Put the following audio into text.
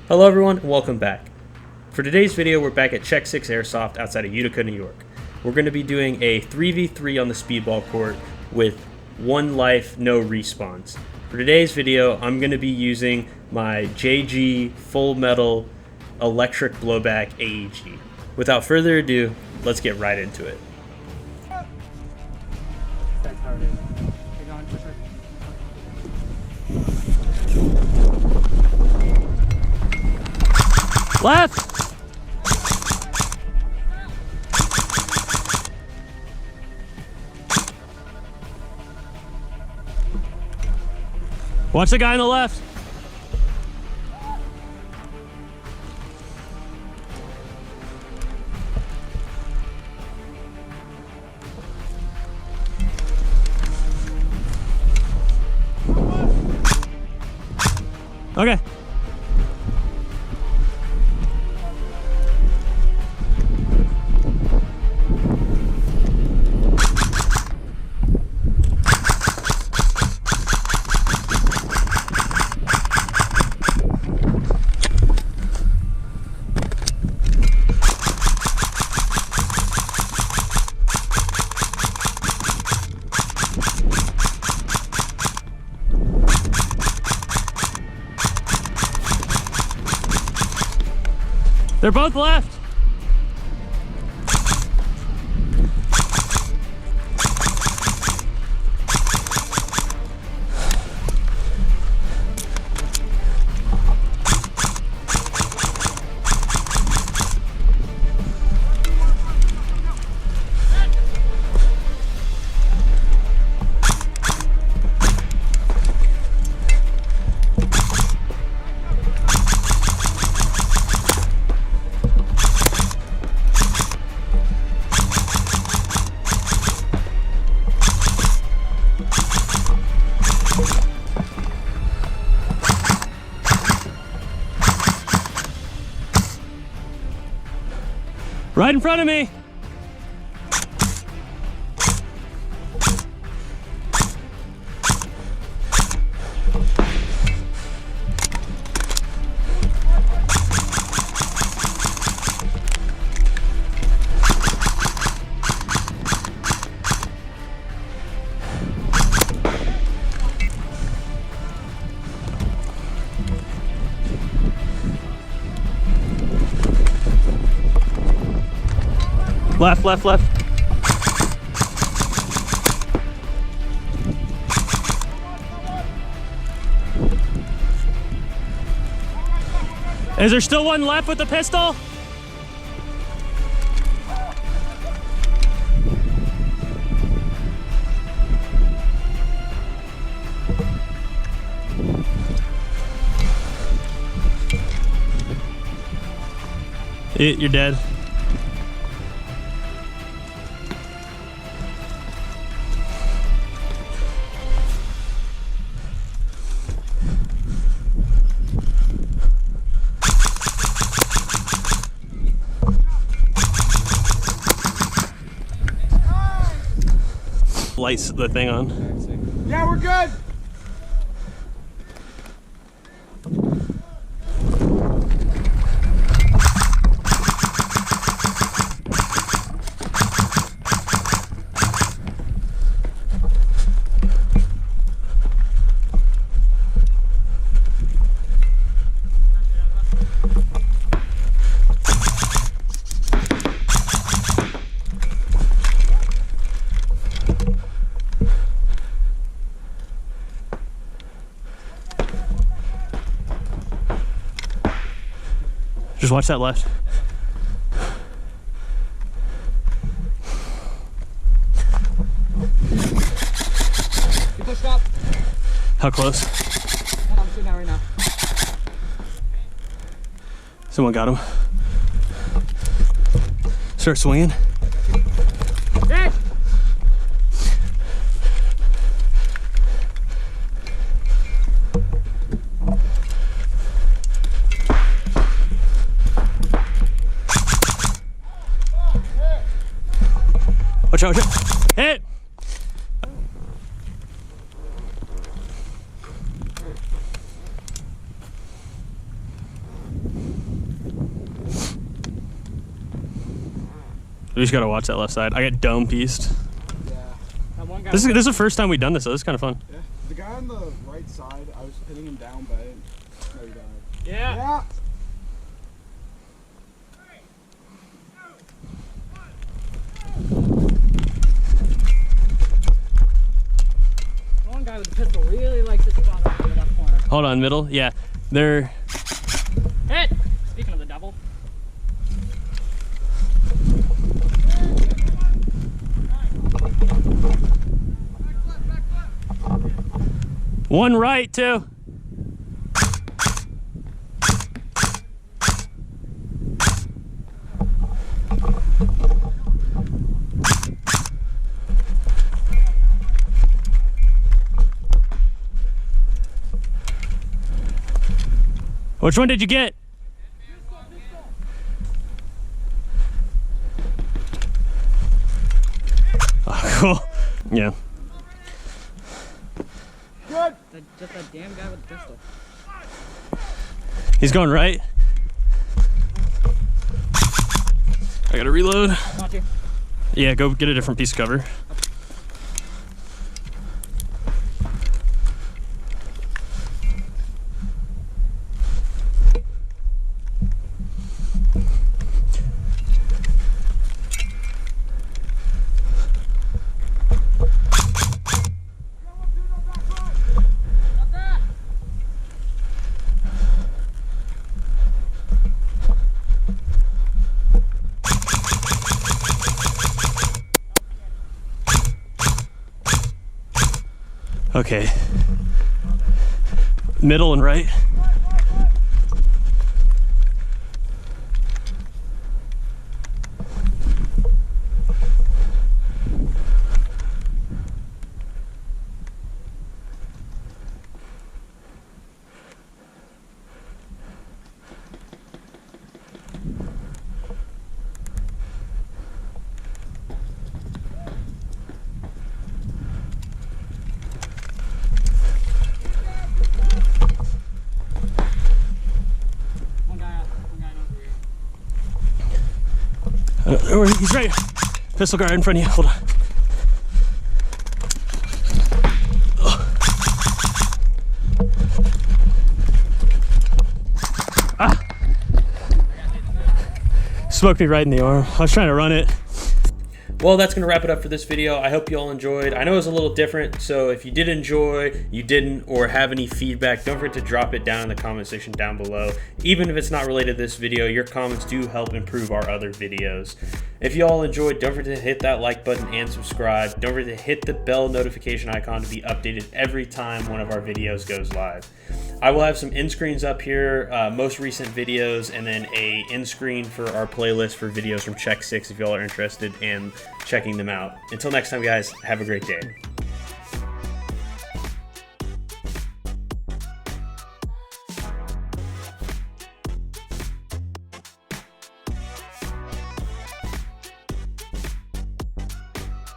Hello everyone, and welcome back. For today's video, we're back at Check 6 Airsoft outside of Utica, New York. We're going to be doing a 3v3 on the speedball court with 1 life, no respawns. For today's video, I'm going to be using my JG Full Metal Electric Blowback AKS-74U. Without further ado, let's get right into it. Left! Watch the guy on the left. Okay. They're both left. Right in front of me. Left, left, left. Is there still one left with the pistol? You're dead. Lights the thing on. Yeah, we're good. Just watch that left. You pushed up. How close? I'm sitting out right now. Someone got him. Start swinging. Hey! Watch out, watch out. Hit! We just gotta watch that left side. I got dome pieced. Yeah. That one guy This is the first time we've done this, so this is kind of fun. Yeah. The guy on the right side, I was hitting him down, but no, he died. Yeah. Yeah. One guy with the pistol really likes this spot up in the left corner. Hold on, middle. Yeah, they're. Hit! Speaking of the devil. One right, too. Which one did you get? Oh, cool. Yeah. Good. Just that damn guy with the pistol. He's going right. I gotta reload. Want you? Yeah, go get a different piece of cover. Okay. Middle and right. He's right. Pistol guard in front of you. Hold on. Ah! Smoked me right in the arm. I was trying to run it. Well, that's going to wrap it up for this video. I hope you all enjoyed. I know it was a little different, so if you did enjoy, you didn't, or have any feedback, don't forget to drop it down in the comment section down below. Even if it's not related to this video, your comments do help improve our other videos. If you all enjoyed, don't forget to hit that like button and subscribe. Don't forget to hit the bell notification icon to be updated every time one of our videos goes live. I will have some end screens up here, most recent videos, and then a end screen for our playlist for videos from Check 6 if y'all are interested in checking them out. Until next time, guys, have a great day.